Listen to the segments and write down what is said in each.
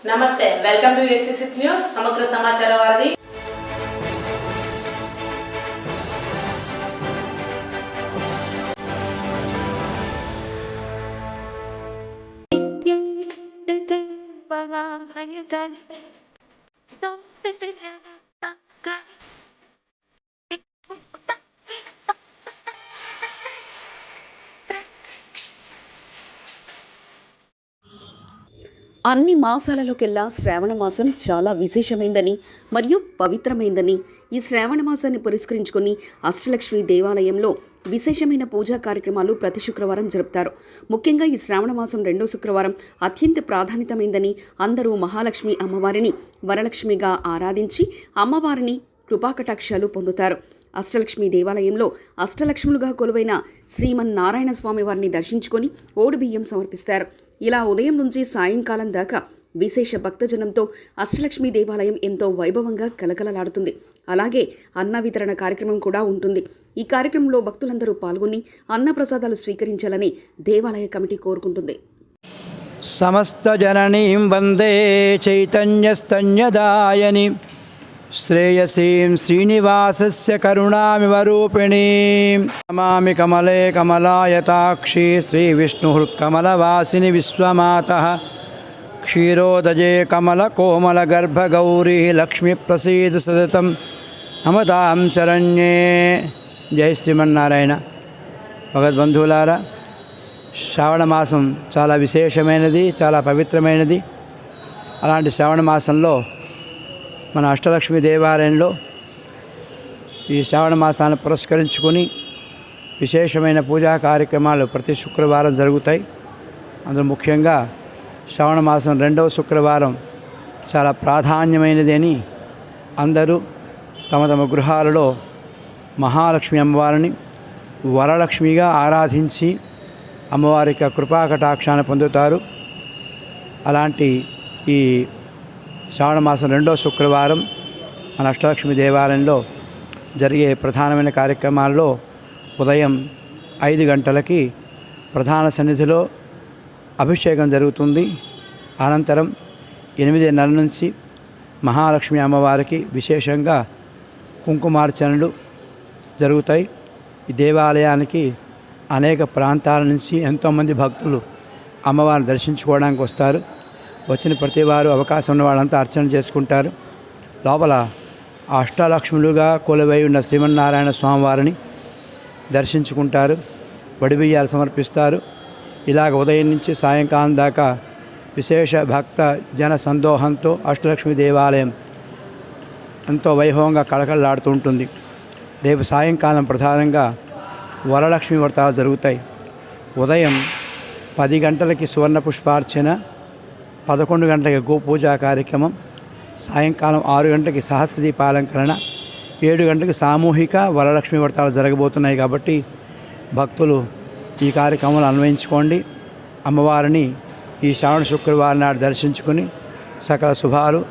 నమస్తే, welcome to SC6 news సమగ్ర సమాచార వారధి. అన్ని మాసాలలోకెల్లా శ్రావణ మాసం చాలా విశేషమైందని మరియు పవిత్రమైందని ఈ శ్రావణ మాసాన్ని పురస్కరించుకుని అష్టలక్ష్మి దేవాలయంలో విశేషమైన పూజా కార్యక్రమాలు ప్రతి శుక్రవారం జరుపుతారు. ముఖ్యంగా ఈ శ్రావణ మాసం 2వ శుక్రవారం అత్యంత ప్రాధాన్యతమైందని అందరూ మహాలక్ష్మి అమ్మవారిని వరలక్ష్మిగా ఆరాధించి అమ్మవారిని కృపాకటాక్షాలు పొందుతారు. అష్టలక్ష్మి దేవాలయంలో అష్టలక్ష్ములుగా కొలువైన శ్రీమన్నారాయణ స్వామి వారిని దర్శించుకొని ఓడి బియ్యం సమర్పిస్తారు. ఇలా ఉదయం నుంచి సాయంకాలం దాకా విశేష భక్తజనంతో అష్టలక్ష్మి దేవాలయం ఎంతో వైభవంగా కలకలలాడుతుంది. అలాగే అన్న వితరణ కార్యక్రమం కూడా ఉంటుంది. ఈ కార్యక్రమంలో భక్తులందరూ పాల్గొని అన్నప్రసాదాలు స్వీకరించాలని దేవాలయ కమిటీ కోరుకుంటుంది. సమస్త జననీం వందే చైతన్యస్తన్యదాయని శ్రేయసీం శ్రీనివాసస్య కరుణామివ రూపిణీం నమామి కమలే కమలాయతాక్షి శ్రీవిష్ణుఃకమలవాసిని విశ్వమాతః క్షీరోదజే కమలకోమలగర్భగౌరీ లక్ష్మీ ప్రసీద సతతం నమతాం శరణ్యే. జై శ్రీమన్నారాయణ. భగవద్బంధువులారా, శ్రావణ మాసం చాలా విశేషమైనది, చాలా పవిత్రమైనది. అలాంటి శ్రావణ మాసంలో మన అష్టలక్ష్మి దేవాలయంలో ఈ శ్రావణ మాసాన్ని పురస్కరించుకొని విశేషమైన పూజా కార్యక్రమాలు ప్రతి శుక్రవారం జరుగుతాయి. అందులో ముఖ్యంగా శ్రావణ మాసం 2వ శుక్రవారం చాలా ప్రాధాన్యమైనది అని అందరూ తమ తమ గృహాలలో మహాలక్ష్మి అమ్మవారిని వరలక్ష్మిగా ఆరాధించి అమ్మవారికి కృపాకటాక్షాన్ని పొందుతారు. అలాంటి ఈ శ్రావణ మాసం 2వ శుక్రవారం మన అష్టలక్ష్మి దేవాలయంలో జరిగే ప్రధానమైన కార్యక్రమాల్లో ఉదయం 5 గంటలకి ప్రధాన సన్నిధిలో అభిషేకం జరుగుతుంది. అనంతరం 8:30 నుంచి మహాలక్ష్మి అమ్మవారికి విశేషంగా కుంకుమార్చనలు జరుగుతాయి. ఈ దేవాలయానికి అనేక ప్రాంతాల నుంచి ఎంతోమంది భక్తులు అమ్మవారిని దర్శించుకోవడానికి వస్తారు. వచ్చిన ప్రతి వారు అవకాశం ఉన్న వాళ్ళంతా అర్చన చేసుకుంటారు. లోపల అష్టలక్ష్ములుగా కొలువై ఉన్న శ్రీమన్నారాయణ స్వామివారిని దర్శించుకుంటారు. వడిబియ్యాలు సమర్పిస్తారు. ఇలాగ ఉదయం నుంచి సాయంకాలం దాకా విశేష భక్త జన సందోహంతో అష్టలక్ష్మి దేవాలయం ఎంతో వైభవంగా కళకళలాడుతూ ఉంటుంది. రేపు సాయంకాలం ప్రధానంగా వరలక్ష్మి వ్రతాలు జరుగుతాయి. ఉదయం 10 గంటలకి సువర్ణ పుష్పార్చన, 11 గంటలకి గోపూజా కార్యక్రమం, సాయంకాలం 6 గంటలకి సహస్రదీపాలంకరణ, 7 గంటలకి సామూహిక వరలక్ష్మి వ్రతాలు జరగబోతున్నాయి. కాబట్టి భక్తులు ఈ కార్యక్రమాలు అన్వయించుకోండి. అమ్మవారిని ఈ శ్రావణ శుక్రవారం నాడు దర్శించుకుని సకల శుభాలు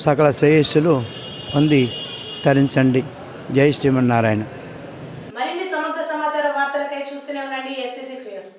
సకల శ్రేయస్సులు పొంది తరించండి. జై శ్రీమన్నారాయణ. మరిన్ని సమగ్ర సమాచార వార్తలకై చూస్తూనే ఉండండి SC6 న్యూస్.